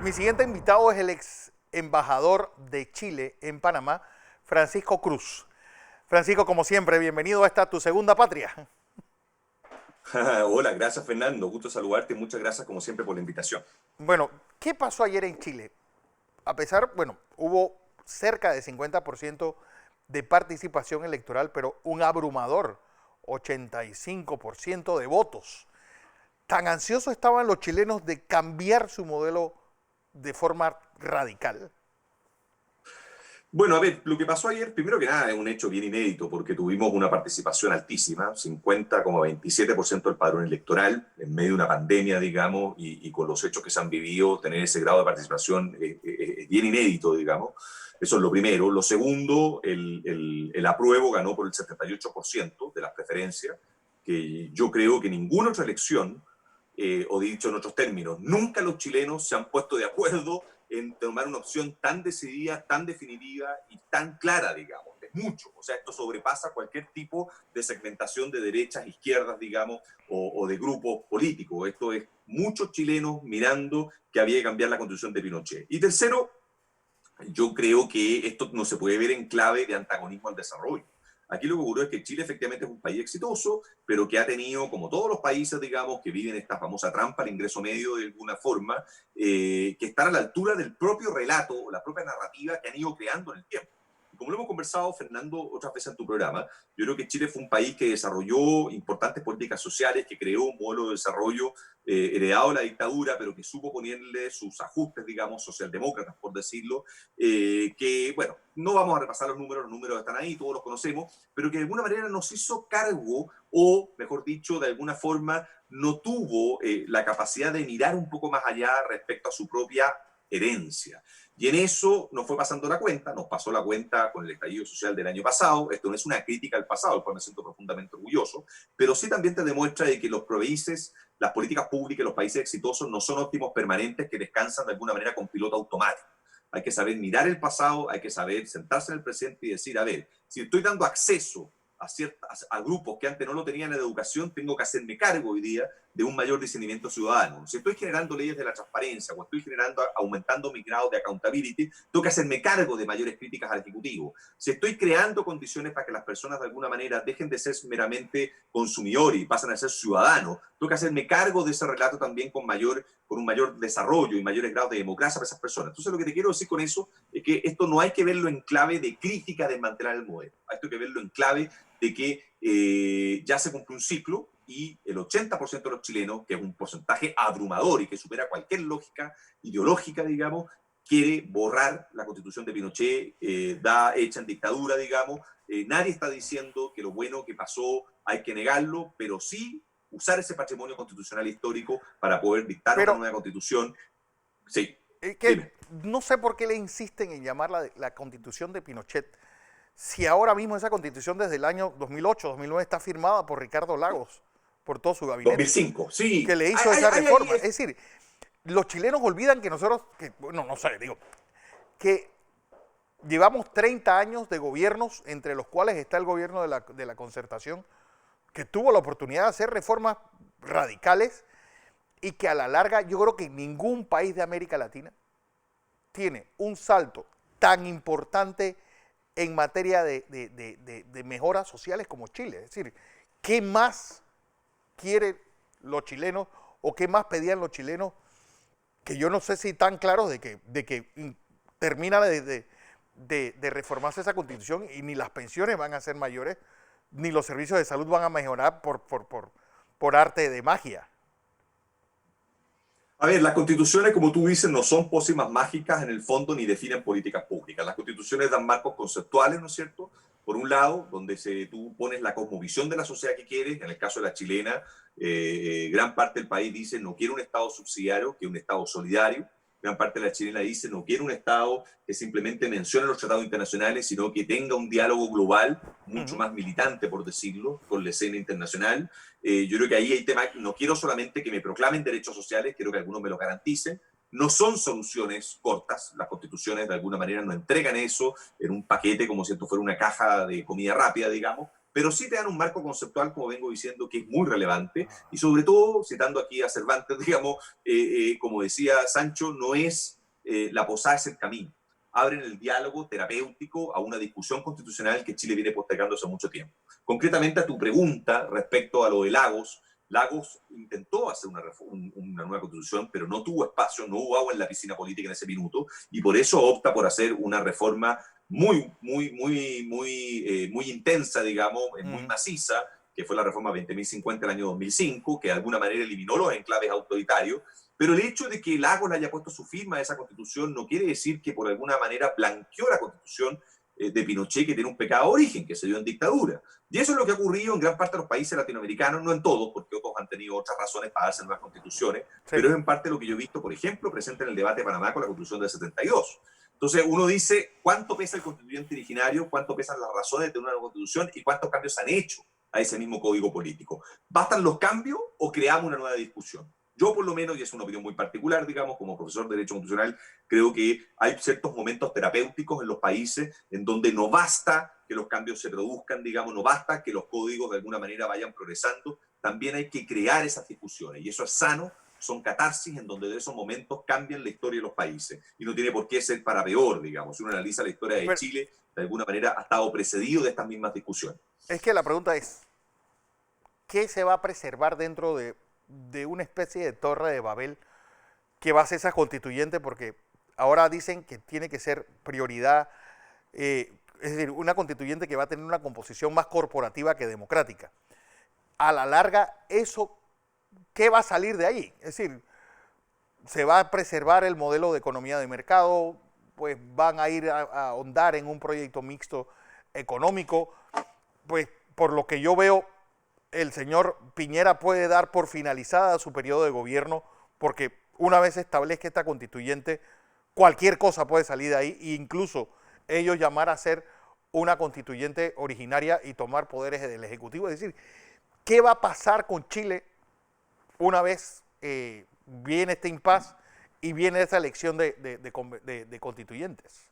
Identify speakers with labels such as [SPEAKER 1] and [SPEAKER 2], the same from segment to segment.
[SPEAKER 1] Mi siguiente invitado es el ex embajador de Chile en Panamá, Francisco Cruz. Francisco, como siempre, bienvenido a esta tu segunda patria.
[SPEAKER 2] Hola, gracias Fernando, gusto saludarte y muchas gracias como siempre por la invitación.
[SPEAKER 1] Bueno, ¿qué pasó ayer en Chile? A pesar, bueno, hubo cerca de 50% de participación electoral, pero un abrumador 85% de votos. Tan ansiosos estaban los chilenos de cambiar su modelo de forma radical.
[SPEAKER 2] Bueno, a ver, lo que pasó ayer, primero que nada, es un hecho bien inédito porque tuvimos una participación altísima, 50,27% del padrón electoral, en medio de una pandemia, digamos, y con los hechos que se han vivido, tener ese grado de participación es bien inédito, digamos. Eso es lo primero. Lo segundo, el apruebo ganó por el 78% de las preferencias, que yo creo que ninguna otra elección, o dicho en otros términos, nunca los chilenos se han puesto de acuerdo en tomar una opción tan decidida, tan definitiva y tan clara, digamos. Es mucho. O sea, esto sobrepasa cualquier tipo de segmentación de derechas, izquierdas, digamos, o de grupos políticos. Esto es muchos chilenos mirando que había que cambiar la constitución de Pinochet. Y tercero, yo creo que esto no se puede ver en clave de antagonismo al desarrollo. Aquí lo que ocurrió es que Chile efectivamente es un país exitoso, pero que ha tenido, como todos los países, digamos, que viven esta famosa trampa al ingreso medio de alguna forma, que estar a la altura del propio relato o la propia narrativa que han ido creando en el tiempo. Y como lo hemos conversado, Fernando, otras veces en tu programa, yo creo que Chile fue un país que desarrolló importantes políticas sociales, que creó un modelo de desarrollo heredado de la dictadura, pero que supo ponerle sus ajustes, digamos, socialdemócratas, por decirlo, que, bueno, no vamos a repasar los números están ahí, todos los conocemos, pero que de alguna manera nos hizo cargo, o mejor dicho, de alguna forma no tuvo la capacidad de mirar un poco más allá respecto a su propia herencia. Y en eso nos fue pasando la cuenta, nos pasó la cuenta con el estallido social del año pasado. Esto no es una crítica al pasado, del cual me siento profundamente orgulloso, pero sí también te demuestra de que los países, las políticas públicas, los países exitosos no son óptimos permanentes que descansan de alguna manera con piloto automático. Hay que saber mirar el pasado, hay que saber sentarse en el presente y decir, a ver, si estoy dando acceso a grupos que antes no lo tenían en la educación, tengo que hacerme cargo hoy día de un mayor discernimiento ciudadano. Si estoy generando leyes de la transparencia o estoy aumentando mi grado de accountability, tengo que hacerme cargo de mayores críticas al Ejecutivo. Si estoy creando condiciones para que las personas de alguna manera dejen de ser meramente consumidores y pasen a ser ciudadanos, tengo que hacerme cargo de ese relato también con un mayor desarrollo y mayores grados de democracia para esas personas. Entonces, lo que te quiero decir con eso es que esto no hay que verlo en clave de crítica de desmantelar el modelo. Esto hay que verlo en clave de que ya se cumple un ciclo y el 80% de los chilenos, que es un porcentaje abrumador y que supera cualquier lógica ideológica, digamos, quiere borrar la constitución de Pinochet, hecha en dictadura, digamos. Nadie está diciendo que lo bueno que pasó hay que negarlo, pero sí usar ese patrimonio constitucional histórico para poder dictar una
[SPEAKER 1] Pero
[SPEAKER 2] nueva constitución. Sí,
[SPEAKER 1] que
[SPEAKER 2] dime.
[SPEAKER 1] no sé por qué le insisten en llamarla la constitución de Pinochet, si ahora mismo esa constitución desde el año 2008, 2009 está firmada por Ricardo Lagos, por todo su gabinete,
[SPEAKER 2] 2005,
[SPEAKER 1] que
[SPEAKER 2] sí.
[SPEAKER 1] le hizo esa reforma. Es decir, los chilenos olvidan que nosotros, que, bueno, no sé, digo, que llevamos 30 años de gobiernos, entre los cuales está el gobierno de la concertación, que tuvo la oportunidad de hacer reformas radicales y que a la larga yo creo que ningún país de América Latina tiene un salto tan importante en materia de mejoras sociales como Chile. Es decir, ¿qué más quieren los chilenos o qué más pedían los chilenos que yo no sé si están claros de que termina de reformarse esa constitución y ni las pensiones van a ser mayores, ni los servicios de salud van a mejorar por arte de magia?
[SPEAKER 2] A ver, las constituciones, como tú dices, no son pócimas mágicas en el fondo ni definen políticas públicas. Las constituciones dan marcos conceptuales, ¿no es cierto? Por un lado, donde tú pones la cosmovisión de la sociedad que quieres. En el caso de la chilena, gran parte del país dice no quiero un Estado subsidiario, quiero un Estado solidario. Gran parte de la chilena dice no quiero un Estado que simplemente mencione los tratados internacionales, sino que tenga un diálogo global
[SPEAKER 1] Uh
[SPEAKER 2] mucho
[SPEAKER 1] -huh.
[SPEAKER 2] más militante, por decirlo, con la escena internacional. Yo creo que ahí hay temas, no quiero solamente que me proclamen derechos sociales, quiero que algunos me lo garanticen. No son soluciones cortas, las constituciones de alguna manera no entregan eso en un paquete como si esto fuera una caja de comida rápida, digamos, pero sí te dan un marco conceptual, como vengo diciendo, que es muy relevante, y sobre todo, citando aquí a Cervantes, digamos, como decía Sancho, no es la posada, es el camino. Abren el diálogo terapéutico a una discusión constitucional que Chile viene postergando hace mucho tiempo. Concretamente a tu pregunta respecto a lo de Lagos, Lagos intentó hacer una nueva constitución, pero no tuvo espacio, no hubo agua en la piscina política en ese minuto, y por eso opta por hacer una reforma muy intensa, digamos, muy maciza, que fue la reforma 20.050 del año 2005, que de alguna manera eliminó los enclaves autoritarios. Pero el hecho de que Lagos le haya puesto su firma a esa constitución no quiere decir que por alguna manera blanqueó la constitución de Pinochet, que tiene un pecado de origen, que se dio en dictadura. Y eso es lo que ha ocurrido en gran parte de los países latinoamericanos, no en todos, porque otros han tenido otras razones para darse nuevas constituciones,
[SPEAKER 1] Sí.
[SPEAKER 2] pero es en parte lo que yo he visto, por ejemplo, presente en el debate de Panamá con la constitución del 72. Entonces uno dice, ¿cuánto pesa el constituyente originario? ¿Cuánto pesan las razones de una nueva constitución? ¿Y cuántos cambios han hecho a ese mismo código político? ¿Bastan los cambios o creamos una nueva discusión? Yo por lo menos, y es una opinión muy particular, digamos, como profesor de Derecho Constitucional, creo que hay ciertos momentos terapéuticos en los países en donde no basta que los cambios se produzcan, digamos, no basta que los códigos de alguna manera vayan progresando, también hay que crear esas discusiones, y eso es sano, son catarsis en donde de esos momentos cambian la historia de los países, y no tiene por qué ser para peor, digamos. Si uno analiza la historia de
[SPEAKER 1] Pero
[SPEAKER 2] Chile, de alguna manera ha estado precedido de estas mismas discusiones.
[SPEAKER 1] es que la pregunta es, ¿qué se va a preservar dentro de una especie de torre de Babel que va a ser esa constituyente? Porque ahora dicen que tiene que ser prioridad, es decir, una constituyente que va a tener una composición más corporativa que democrática. A la larga, eso, ¿qué va a salir de ahí? Es decir, se va a preservar el modelo de economía de mercado, pues van a ir a ahondar en un proyecto mixto económico, pues por lo que yo veo, el señor Piñera puede dar por finalizada su periodo de gobierno, porque una vez se establezca esta constituyente, cualquier cosa puede salir de ahí, e incluso ellos llamar a ser una constituyente originaria y tomar poderes del Ejecutivo. Es decir, ¿qué va a pasar con Chile una vez viene este impasse y viene esa elección de constituyentes?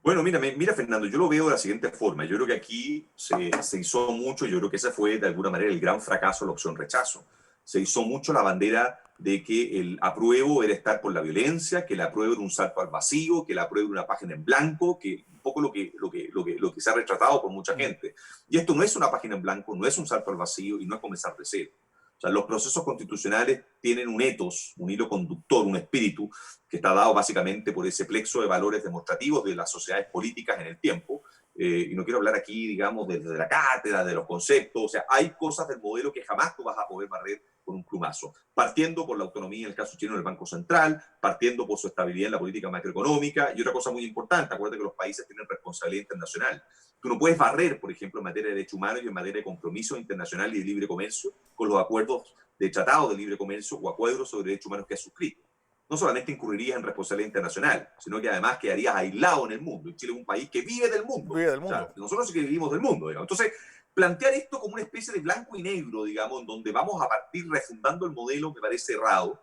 [SPEAKER 2] Bueno, mira, Fernando, yo lo veo de la siguiente forma. Yo creo que aquí se hizo mucho, yo creo que ese fue de alguna manera el gran fracaso de la opción rechazo. Se hizo mucho la bandera de que el apruebo era estar por la violencia, que el apruebo era un salto al vacío, que el apruebo era una página en blanco, que un poco lo que se ha retratado por mucha gente. Y esto no es una página en blanco, no es un salto al vacío y no es comenzar de cero. O sea, los procesos constitucionales tienen un ethos, un hilo conductor, un espíritu que está dado básicamente por ese plexo de valores demostrativos de las sociedades políticas en el tiempo. Y no quiero hablar aquí, digamos, desde la cátedra, de los conceptos. O sea, hay cosas del modelo que jamás tú vas a poder barrer con un plumazo. Partiendo por la autonomía, en el caso chileno, del Banco Central, partiendo por su estabilidad en la política macroeconómica. Y otra cosa muy importante, acuérdate que los países tienen responsabilidad internacional. Tú no puedes barrer, por ejemplo, en materia de derechos humanos y en materia de compromiso internacional y de libre comercio con los acuerdos de tratado de libre comercio o acuerdos sobre derechos humanos que has suscrito. No solamente incurrirías en responsabilidad internacional, sino que además quedarías aislado en el mundo. Y Chile es un país que vive del mundo.
[SPEAKER 1] Vive del
[SPEAKER 2] O sea,
[SPEAKER 1] mundo.
[SPEAKER 2] nosotros sí que vivimos del mundo, digamos. Entonces, plantear esto como una especie de blanco y negro, digamos, en donde vamos a partir refundando el modelo, me parece errado.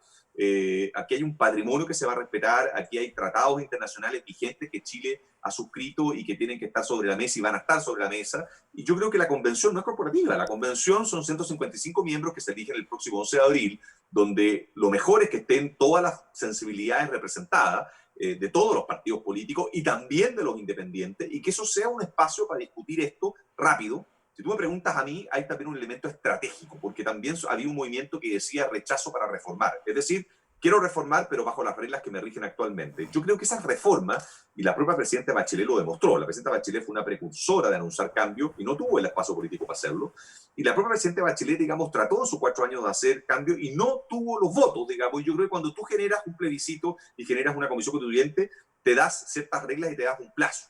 [SPEAKER 2] Aquí hay un patrimonio que se va a respetar, aquí hay tratados internacionales vigentes que Chile ha suscrito y que tienen que estar sobre la mesa y van a estar sobre la mesa. Y yo creo que la convención no es corporativa, la convención son 155 miembros que se eligen el próximo 11 de abril, donde lo mejor es que estén todas las sensibilidades representadas de todos los partidos políticos y también de los independientes, y que eso sea un espacio para discutir esto rápido. Si tú me preguntas a mí, hay también un elemento estratégico, porque también había un movimiento que decía rechazo para reformar. Es decir, quiero reformar, pero bajo las reglas que me rigen actualmente. Yo creo que esas reformas, y la propia presidenta Bachelet lo demostró, la presidenta Bachelet fue una precursora de anunciar cambio y no tuvo el espacio político para hacerlo. Y la propia presidenta Bachelet, digamos, trató en sus 4 años de hacer cambio y no tuvo los votos, digamos. Y yo creo que cuando tú generas un plebiscito y generas una comisión constituyente, te das ciertas reglas y te das un plazo.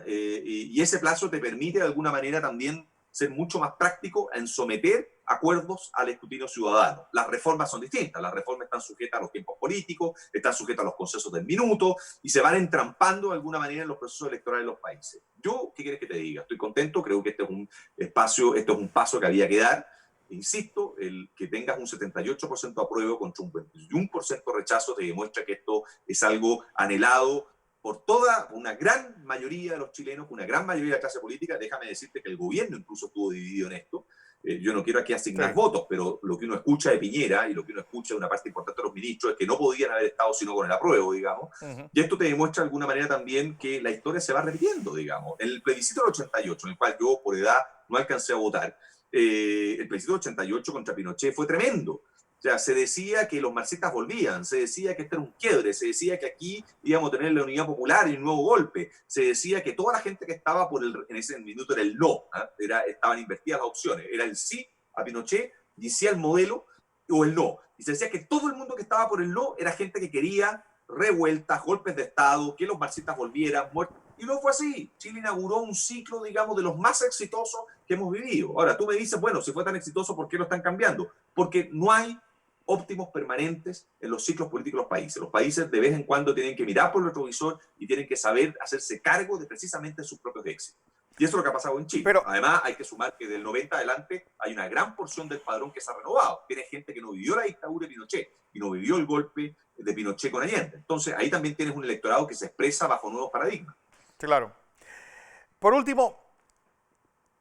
[SPEAKER 2] Y ese plazo te permite de alguna manera también ser mucho más práctico en someter acuerdos al escrutinio ciudadano. Las reformas son distintas, las reformas están sujetas a los tiempos políticos, están sujetas a los consensos del minuto y se van entrampando de alguna manera en los procesos electorales de los países. Yo, ¿qué quieres que te diga? Estoy contento, creo que este es un espacio, esto es un paso que había que dar. Insisto, el que tengas un 78% apruebo contra un 21% rechazo te demuestra que esto es algo anhelado por toda una gran mayoría de los chilenos, una gran mayoría de la clase política. Déjame decirte que el gobierno incluso estuvo dividido en esto. Yo no quiero aquí asignar votos, pero lo que uno escucha de Piñera y lo que uno escucha de una parte importante de los ministros es que no podían haber estado sino con el apruebo, digamos. Y esto te demuestra de alguna manera también que la historia se va repitiendo, digamos. En el plebiscito del 88, en el cual yo por edad no alcancé a votar, el plebiscito del 88 contra Pinochet fue tremendo. O sea, se decía que los marxistas volvían, se decía que este era un quiebre, se decía que aquí íbamos a tener la unidad popular y un nuevo golpe, se decía que toda la gente que estaba en ese minuto era el no, estaban invertidas las opciones, era el sí a Pinochet y sí al modelo o el no. Y se decía que todo el mundo que estaba por el no era gente que quería revueltas, golpes de Estado, que los marxistas volvieran, muertos. Y no fue así. Chile inauguró un ciclo, digamos, de los más exitosos que hemos vivido. Ahora, tú me dices, bueno, si fue tan exitoso, ¿por qué lo están cambiando? Porque no hay óptimos permanentes en los ciclos políticos de los países. Los países de vez en cuando tienen que mirar por el retrovisor y tienen que saber hacerse cargo de precisamente sus propios éxitos. Y eso es lo que ha pasado en Chile. Pero, además, hay que sumar que del 90 adelante hay una gran porción del padrón que se ha renovado. Tiene gente que no vivió la dictadura de Pinochet y no vivió el golpe de Pinochet con Allende. Entonces, ahí también tienes un electorado que se expresa bajo nuevos paradigmas.
[SPEAKER 1] Claro. Por último,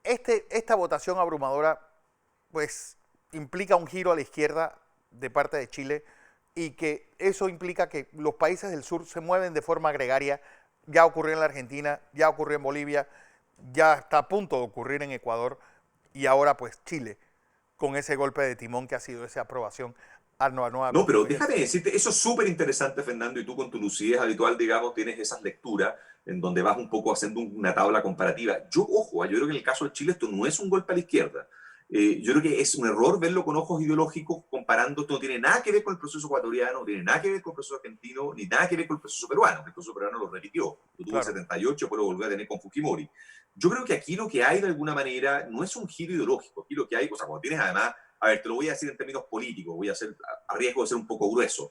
[SPEAKER 1] esta votación abrumadora, pues, implica un giro a la izquierda de parte de Chile y que eso implica que los países del sur se mueven de forma gregaria. Ya ocurrió en la Argentina, ya ocurrió en Bolivia, ya está a punto de ocurrir en Ecuador y ahora pues Chile, con ese golpe de timón que ha sido esa aprobación a la nueva
[SPEAKER 2] No, pero déjame decirte, eso es súper interesante, Fernando, y tú con tu lucidez habitual, digamos, tienes esas lecturas en donde vas un poco haciendo una tabla comparativa. Ojo, yo creo que en el caso de Chile esto no es un golpe a la izquierda. Yo creo que es un error verlo con ojos ideológicos comparando. Esto no tiene nada que ver con el proceso ecuatoriano, no tiene nada que ver con el proceso argentino, ni nada que ver con el proceso peruano. El proceso peruano lo repitió, lo tuvo en 78, pero lo volvió a tener con Fujimori. Yo creo que aquí lo que hay de alguna manera no es un giro ideológico. Aquí lo que hay, o sea, cuando tienes además, a ver, te lo voy a decir en términos políticos, voy a hacer, a riesgo de ser un poco grueso.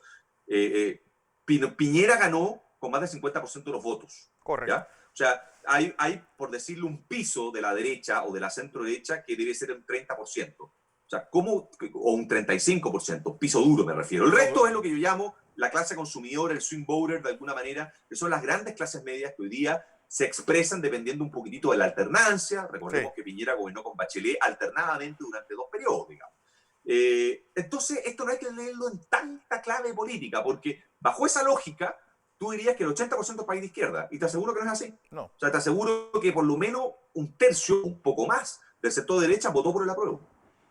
[SPEAKER 2] Piñera ganó con más del 50% de los votos.
[SPEAKER 1] Correcto.
[SPEAKER 2] ¿Ya? O sea, hay, por decirlo, un piso de la derecha o de la centro derecha que debe ser un 30%. O sea, ¿cómo? O un 35%, piso duro me refiero. El resto es lo que yo llamo la clase consumidora, el swing voter de alguna manera, que son las grandes clases medias que hoy día se expresan dependiendo un poquitito de la alternancia. Recordemos que Piñera gobernó con Bachelet alternadamente durante 2 periodos, digamos. Entonces, esto no hay que leerlo en tanta clave política, porque bajo esa lógica, tú dirías que el 80% es país de izquierda, y te aseguro que no es así.
[SPEAKER 1] No.
[SPEAKER 2] O sea, te aseguro que por lo menos un tercio, un poco más, del sector de derecha votó por el apruebo.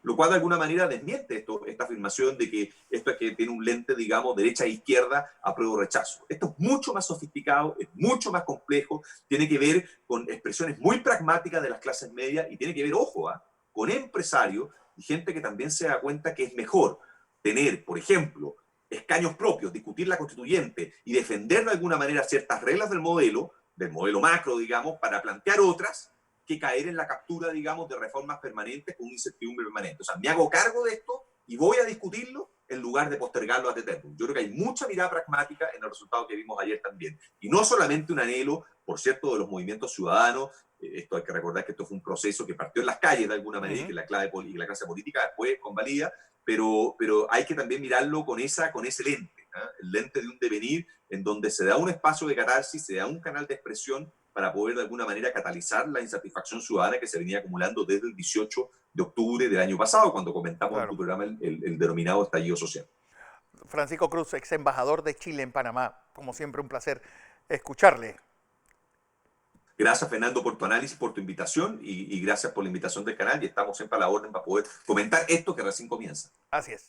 [SPEAKER 2] Lo cual de alguna manera desmiente esta afirmación de que esto es que tiene un lente, digamos, derecha e izquierda, apruebo-rechazo. Esto es mucho más sofisticado, es mucho más complejo, tiene que ver con expresiones muy pragmáticas de las clases medias y tiene que ver, ojo, con empresarios y gente que también se da cuenta que es mejor tener, por ejemplo, escaños propios, discutir la constituyente y defender de alguna manera ciertas reglas del modelo macro, digamos, para plantear otras, que caer en la captura, digamos, de reformas permanentes con una incertidumbre permanente. O sea, me hago cargo de esto y voy a discutirlo en lugar de postergarlo ad eternum. Yo creo que hay mucha mirada pragmática en el resultado que vimos ayer también. Y no solamente un anhelo, por cierto, de los movimientos ciudadanos. Esto hay que recordar que esto fue un proceso que partió en las calles de alguna manera y que la clase política después convalida, pero hay que también mirarlo con ese lente, el lente de un devenir en donde se da un espacio de catarsis, se da un canal de expresión para poder de alguna manera catalizar la insatisfacción ciudadana que se venía acumulando desde el 18 de octubre del año pasado, cuando comentamos en tu programa el denominado estallido social.
[SPEAKER 1] Francisco Cruz, ex embajador de Chile en Panamá, como siempre un placer escucharle.
[SPEAKER 2] Gracias, Fernando, por tu análisis, por tu invitación y gracias por la invitación del canal, y estamos siempre a la orden para poder comentar esto que recién comienza.
[SPEAKER 1] Así es.